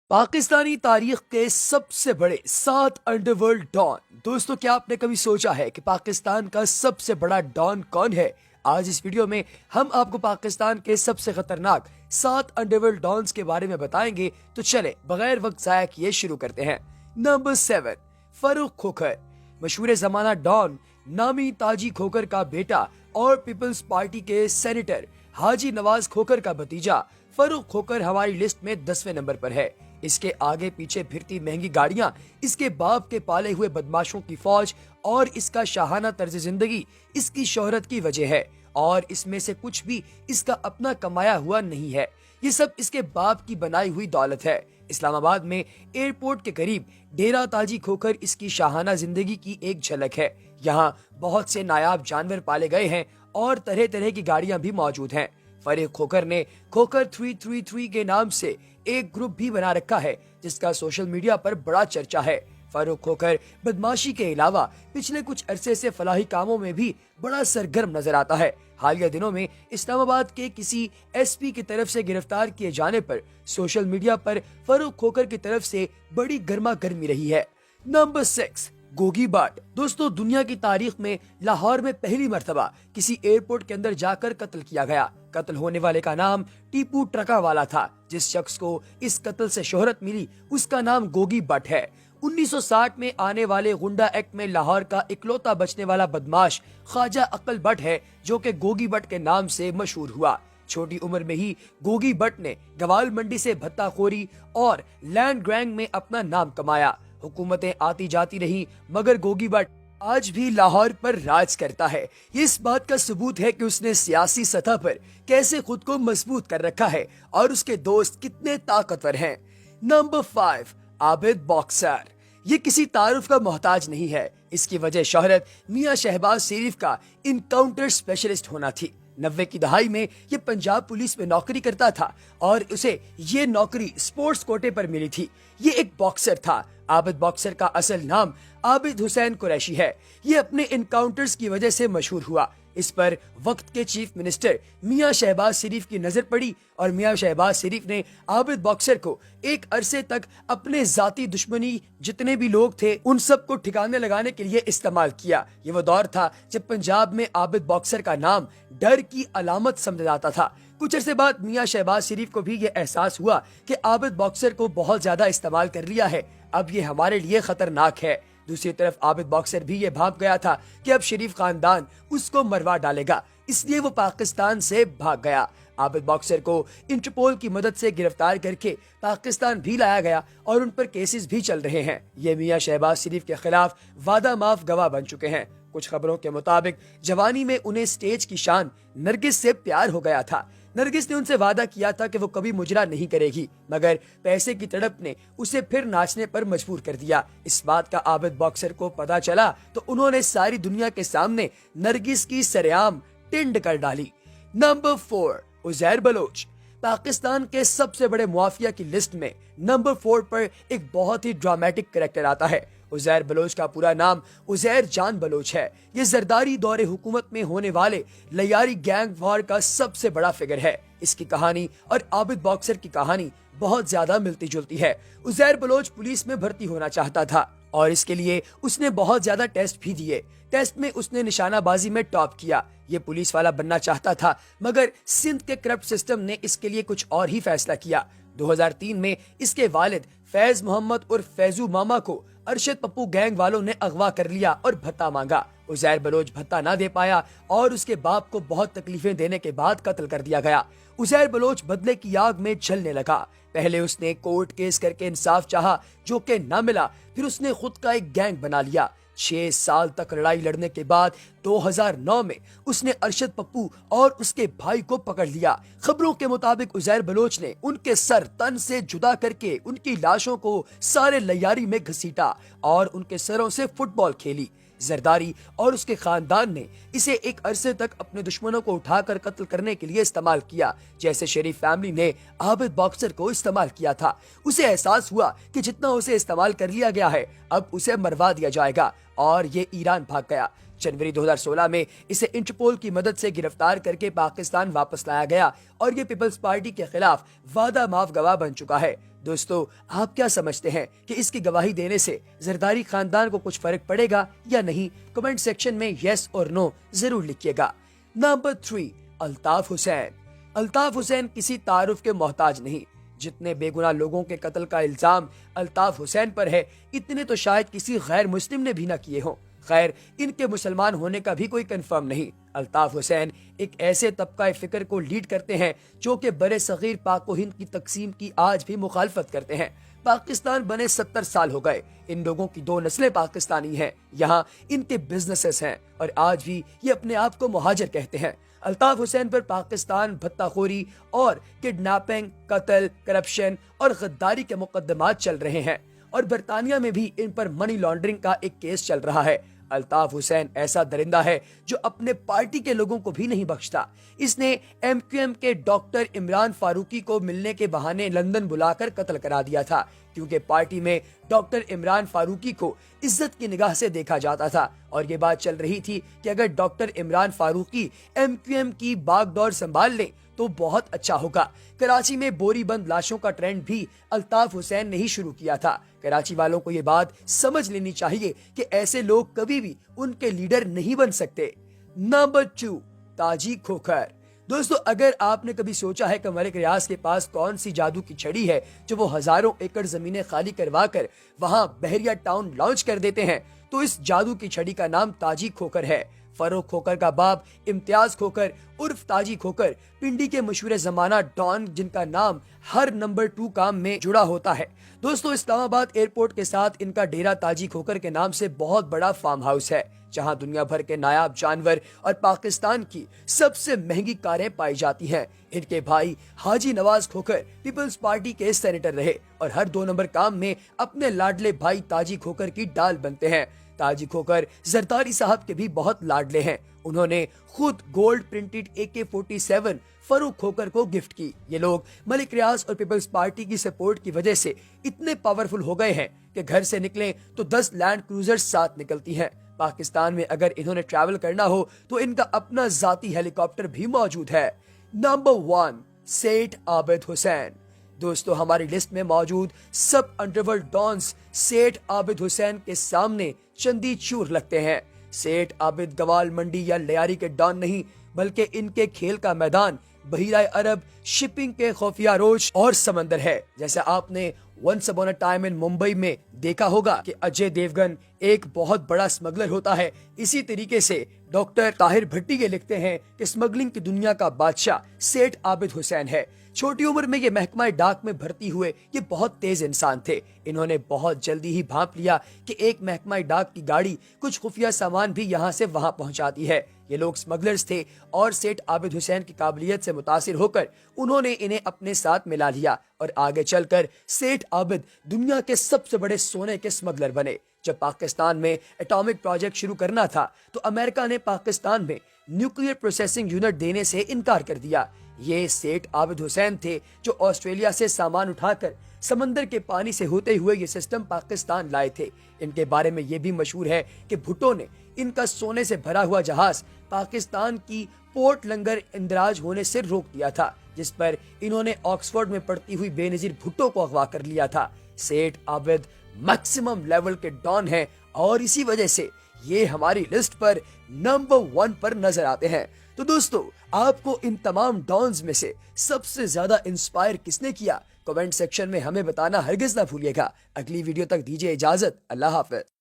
پاکستانی تاریخ کے سب سے بڑے 7 انڈر ورلڈ ڈان۔ دوستو، کیا آپ نے کبھی سوچا ہے کہ پاکستان کا سب سے بڑا ڈان کون ہے؟ آج اس ویڈیو میں ہم آپ کو پاکستان کے سب سے خطرناک 7 انڈر ورلڈ ڈانز کے بارے میں بتائیں گے، تو چلے بغیر وقت ضائع کیے شروع کرتے ہیں۔ نمبر 7، فاروق کھوکھر۔ مشہور زمانہ ڈان نامی تاجی کھوکھر کا بیٹا اور پیپلز پارٹی کے سینیٹر حاجی نواز کھوکھر کا بھتیجا فاروق کھوکھر ہماری لسٹ میں 10ویں نمبر پر ہے۔ اس کے آگے پیچھے پھرتی مہنگی گاڑیاں، اس کے باپ کے پالے ہوئے بدماشوں کی فوج اور اس کا شاہانہ طرز زندگی اس کی شہرت کی وجہ ہے، اور اس میں سے کچھ بھی اس کا اپنا کمایا ہوا نہیں ہے۔ یہ سب اس کے باپ کی بنائی ہوئی دولت ہے۔ اسلام آباد میں ایئرپورٹ کے قریب ڈیرہ تاجی کھوکھر اس کی شاہانہ زندگی کی ایک جھلک ہے۔ یہاں بہت سے نایاب جانور پالے گئے ہیں اور طرح طرح کی گاڑیاں بھی موجود ہیں۔ فاروق کھوکھر نے کھوکھر 333 کے نام سے ایک گروپ بھی بنا رکھا ہے، جس کا سوشل میڈیا پر بڑا چرچا ہے۔ فاروق کھوکھر بدماشی کے علاوہ پچھلے کچھ عرصے سے فلاحی کاموں میں بھی بڑا سرگرم نظر آتا ہے۔ حالیہ دنوں میں اسلام آباد کے کسی ایس پی کی طرف سے گرفتار کیے جانے پر سوشل میڈیا پر فاروق کھوکھر کی طرف سے بڑی گرما گرمی رہی ہے۔ Number 6، Gogi but. دوستو، دنیا کی تاریخ میں لاہور میں پہلی مرتبہ کسی ایئرپورٹ کے اندر جا کر قتل کیا گیا۔ قتل ہونے والے کا نام ٹیپو ٹرکا والا تھا۔ جس شخص کو اس قتل سے شہرت ملی اس کا نام گوگی بٹ ہے۔ 1960 میں آنے والے گنڈا ایکٹ میں لاہور کا اکلوتا بچنے والا بدماش خواجہ عقل بٹ ہے، جو کہ گوگی بٹ کے نام سے مشہور ہوا۔ چھوٹی عمر میں ہی گوگی بٹ نے گوال منڈی سے بھتہ خوری اور لینڈ گرینگ میں اپنا نام کمایا۔ حکومتیں آتی جاتی رہی، مگر گوگی بٹ آج بھی لاہور پر راج کرتا ہے۔ یہ اس بات کا ثبوت ہے کہ اس نے سیاسی سطح پر کیسے خود کو مضبوط کر رکھا ہے اور اس کے دوست کتنے طاقتور ہیں۔ نمبر 5، عابد باکسر۔ یہ کسی تعارف کا محتاج نہیں ہے۔ اس کی وجہ شہرت میاں شہباز شریف کا انکاؤنٹر اسپیشلسٹ ہونا تھی۔ 90 کی دہائی میں یہ پنجاب پولیس میں نوکری کرتا تھا اور اسے یہ نوکری سپورٹس کوٹے پر ملی تھی۔ یہ ایک باکسر تھا۔ عابد باکسر کا اصل نام عابد حسین قریشی ہے۔ یہ اپنے انکاؤنٹرز کی وجہ سے مشہور ہوا۔ اس پر وقت کے چیف منسٹر میاں شہباز شریف کی نظر پڑی اور میاں شہباز شریف نے عابد باکسر کو ایک عرصے تک اپنے ذاتی دشمنی جتنے بھی لوگ تھے ان سب کو ٹھکانے لگانے کے لیے استعمال کیا۔ یہ وہ دور تھا جب پنجاب میں عابد باکسر کا نام ڈر کی علامت سمجھا جاتا تھا۔ کچھ عرصے بعد میاں شہباز شریف کو بھی یہ احساس ہوا کہ عابد باکسر کو بہت زیادہ استعمال کر لیا ہے، اب یہ ہمارے لیے خطرناک ہے۔ دوسری طرف عابد باکسر بھی یہ بھاپ گیا تھا کہ اب شریف خاندان اس کو مروا ڈالے گا، اس لیے وہ پاکستان سے بھاگ گیا۔ عابد باکسر کو انٹرپول کی مدد سے گرفتار کر کے پاکستان بھی لایا گیا اور ان پر کیسز بھی چل رہے ہیں۔ یہ میاں شہباز شریف کے خلاف وعدہ معاف گواہ بن چکے ہیں۔ کچھ خبروں کے مطابق جوانی میں انہیں سٹیج کی شان نرگس سے پیار ہو گیا تھا۔ نرگس نے ان سے وعدہ کیا تھا کہ وہ کبھی مجرا نہیں کرے گی، مگر پیسے کی تڑپ نے اسے پھر ناچنے پر مجبور کر دیا۔ اس بات کا عابد باکسر کو پتا چلا تو انہوں نے ساری دنیا کے سامنے نرگس کی سرعام ٹنڈ کر ڈالی۔ نمبر 4، عزیر بلوچ۔ پاکستان کے سب سے بڑے مافیا کی لسٹ میں نمبر 4 پر ایک بہت ہی ڈرامیٹک کریکٹر آتا ہے۔ عزیر بلوچ کا پورا نام عزیر جان بلوچ ہے۔ یہ زرداری دور حکومت میں ہونے والے لیاری گینگ وار کا سب سے بڑا فگر ہے۔ اس کی کہانی اور عابد باکسر کی کہانی بہت زیادہ ملتی جلتی ہے۔ عزیر بلوچ پولیس میں بھرتی ہونا چاہتا تھا اور اس کے لیے اس نے بہت زیادہ ٹیسٹ بھی دیے۔ ٹیسٹ میں اس نے نشانہ بازی میں ٹاپ کیا۔ یہ پولیس والا بننا چاہتا تھا، مگر سندھ کے کرپٹ سسٹم نے اس کے لیے کچھ اور ہی فیصلہ کیا۔ 2003 میں اس کے والد فیض محمد اور فیضو ماما کو ارشد پپو گینگ والوں نے اغوا کر لیا اور بھتہ مانگا۔ عزیر بلوچ بھتہ نہ دے پایا اور اس کے باپ کو بہت تکلیفیں دینے کے بعد قتل کر دیا گیا۔ عزیر بلوچ بدلے کی آگ میں جلنے لگا۔ پہلے اس نے کورٹ کیس کر کے انصاف چاہا، جو کہ نہ ملا۔ پھر اس نے خود کا ایک گینگ بنا لیا۔ 6 سال تک لڑائی لڑنے کے بعد 2009 میں اس نے ارشد پپو اور اس کے بھائی کو پکڑ لیا۔ خبروں کے مطابق عزیر بلوچ نے ان کے سر تن سے جدا کر کے ان کی لاشوں کو سارے لیاری میں گھسیٹا اور ان کے سروں سے فٹ بال کھیلی۔ زرداری اور اس کے خاندان نے اسے ایک عرصے تک اپنے دشمنوں کو اٹھا کر قتل کرنے کے لیے استعمال کیا، جیسے شریف فیملی نے عابد باکسر کو استعمال کیا تھا۔ اسے احساس ہوا کہ جتنا اسے استعمال کر لیا گیا ہے، اب اسے مروا دیا جائے گا، اور یہ ایران بھاگ گیا۔ جنوری 2016 میں اسے انٹرپول کی مدد سے گرفتار کر کے پاکستان واپس لایا گیا اور یہ پیپلز پارٹی کے خلاف وعدہ معاف گواہ بن چکا ہے۔ دوستو آپ کیا سمجھتے ہیں کہ اس کی گواہی دینے سے زرداری خاندان کو کچھ فرق پڑے گا یا نہیں؟ کمنٹ سیکشن میں یس اور نو ضرور لکھیے گا۔ نمبر 3، الطاف حسین۔ الطاف حسین کسی تعارف کے محتاج نہیں۔ جتنے بے گناہ لوگوں کے قتل کا الزام الطاف حسین پر ہے، اتنے تو شاید کسی غیر مسلم نے بھی نہ کیے ہوں۔ خیر، ان کے مسلمان ہونے کا بھی کوئی کنفرم نہیں۔ الطاف حسین ایک ایسے طبقہ فکر کو لیڈ کرتے ہیں جو کہ برے صغیر پاک و ہند کی تقسیم کی آج بھی مخالفت کرتے ہیں۔ پاکستان بنے 70 سال ہو گئے، ان لوگوں کی 2 نسلیں پاکستانی ہیں، یہاں ان کے بزنسز ہیں اور آج بھی یہ اپنے آپ کو مہاجر کہتے ہیں۔ الطاف حسین پر پاکستان بھتہ خوری اور کڈنیپنگ، قتل، کرپشن اور غداری کے مقدمات چل رہے ہیں، اور برطانیہ میں بھی ان پر منی لانڈرنگ کا ایک کیس چل رہا ہے۔ الطاف حسین ایسا درندہ ہے جو اپنے پارٹی کے لوگوں کو بھی نہیں بخشتا۔ اس نے MQM کے ڈاکٹر عمران فاروقی کو ملنے کے بہانے لندن بلا کر قتل کرا دیا تھا، کیونکہ پارٹی میں ڈاکٹر عمران فاروقی کو عزت کی نگاہ سے دیکھا جاتا تھا، اور یہ بات چل رہی تھی کہ اگر ڈاکٹر عمران فاروقی MQM کی باغ ڈور سنبھال لیں تو بہت اچھا ہوگا۔ کراچی میں بوری بند لاشوں کا ٹرینڈ بھی الطاف حسین نے ہی شروع کیا تھا۔ کراچی والوں کو یہ بات سمجھ لینی چاہیے کہ ایسے لوگ کبھی بھی ان کے لیڈر نہیں بن سکتے۔ نمبر 2، تاجی کھوکھر۔ دوستو، اگر آپ نے کبھی سوچا ہے کہ ملک ریاض کے پاس کون سی جادو کی چھڑی ہے جو وہ ہزاروں ایکڑ زمینیں خالی کروا کر وہاں بحریہ ٹاؤن لانچ کر دیتے ہیں، تو اس جادو کی چھڑی کا نام تاجی کھوکھر ہے۔ فروخ کھوکھر کا باپ امتیاز کھوکھر عرف تاجی کھوکھر پنڈی کے مشہور زمانہ ڈان جن کا نام ہر نمبر 2 کام میں جڑا ہوتا ہے۔ دوستو، اسلام آباد ایئرپورٹ کے ساتھ ان کا ڈیرا تاجی کھوکھر کے نام سے بہت بڑا فارم ہاؤس ہے، جہاں دنیا بھر کے نایاب جانور اور پاکستان کی سب سے مہنگی کاریں پائی جاتی ہیں۔ ان کے بھائی حاجی نواز کھوکھر پیپلز پارٹی کے سینیٹر رہے اور ہر 2 نمبر کام میں اپنے لاڈلے بھائی تاجی کھوکھر کی ڈال بنتے ہیں۔ تاجی کھوکھر زرداری صاحب کے بھی بہت لاڈلے ہیں۔ انہوں نے خود گولڈ پرنٹڈ AK-47 فروخ کھوکھر کو گفٹ کی۔ یہ لوگ ملک ریاض اور پیپلز پارٹی کی سپورٹ کی وجہ سے اتنے پاورفل ہو گئے ہیں کہ گھر سے نکلیں تو 10 لینڈ کروزر ساتھ نکلتی ہیں۔ پاکستان میں اگر انہوں نے ٹریول کرنا ہو تو ان کا اپنا ذاتی ہیلی کاپٹر بھی موجود ہے۔ نمبر 1، سیٹھ عابد حسین۔ دوستو، ہماری لسٹ میں موجود سب انڈرورلڈ ڈانس سیٹھ عابد حسین کے سامنے چندی چور لگتے ہیں۔ سیٹھ عابد گوال منڈی یا لیاری کے ڈان نہیں، بلکہ ان کے کھیل کا میدان بحیرہ عرب، شپنگ کے خفیہ روش اور سمندر ہے۔ جیسے آپ نے ونس اپون اے ٹائم ان ممبئی میں دیکھا ہوگا کہ اجے دیوگن ایک بہت بڑا اسمگلر ہوتا ہے، اسی طریقے سے ڈاکٹر طاہر بھٹی یہ لکھتے ہیں کہ اسمگلنگ کی دنیا کا بادشاہ سیٹھ عابد حسین ہے۔ چھوٹی عمر میں یہ محکمہ ڈاک میں بھرتی ہوئے یہ بہت تیز انسان تھے۔ انہوں نے بہت جلدی ہی بھانپ لیا کہ ایک محکمہ ڈاک کی گاڑی کچھ خفیہ سامان بھی یہاں سے وہاں پہنچاتی ہے۔ یہ لوگ اسمگلرز تھے اور سیٹھ عابد حسین کی قابلیت سے متاثر ہو کر انہوں نے انہیں اپنے ساتھ ملا لیا اور آگے چل کر سیٹھ عابد دنیا کے سب سے بڑے سونے کے اسمگلر بنے۔ جب پاکستان میں ایٹامک پروجیکٹ شروع کرنا تھا تو امریکہ نے پاکستان میں نیوکلیئر پروسیسنگ یونٹ دینے سے انکار کر دیا۔ یہ سیٹھ عابد حسین تھے جو آسٹریلیا سے سامان اٹھا کر سمندر کے پانی سے ہوتے ہوئے یہ سسٹم پاکستان لائے تھے۔ ان کے بارے میں یہ بھی مشہور ہے کہ بھٹو نے ان کا سونے سے بھرا ہوا جہاز پاکستان کی پورٹ لنگر اندراج ہونے سے روک دیا تھا، جس پر انہوں نے آکسفورڈ میں پڑھتی ہوئی بے نظیر بھٹو کو اغوا کر لیا تھا۔ سیٹھ عابد میکسیمم لیول کے ڈان ہیں اور اسی وجہ سے یہ ہماری لسٹ پر نمبر 1 پر نظر آتے ہیں۔ تو دوستو، آپ کو ان تمام ڈانز میں سے سب سے زیادہ انسپائر کس نے کیا؟ کمنٹ سیکشن میں ہمیں بتانا ہرگز نہ بھولیے گا۔ اگلی ویڈیو تک دیجیے اجازت، اللہ حافظ۔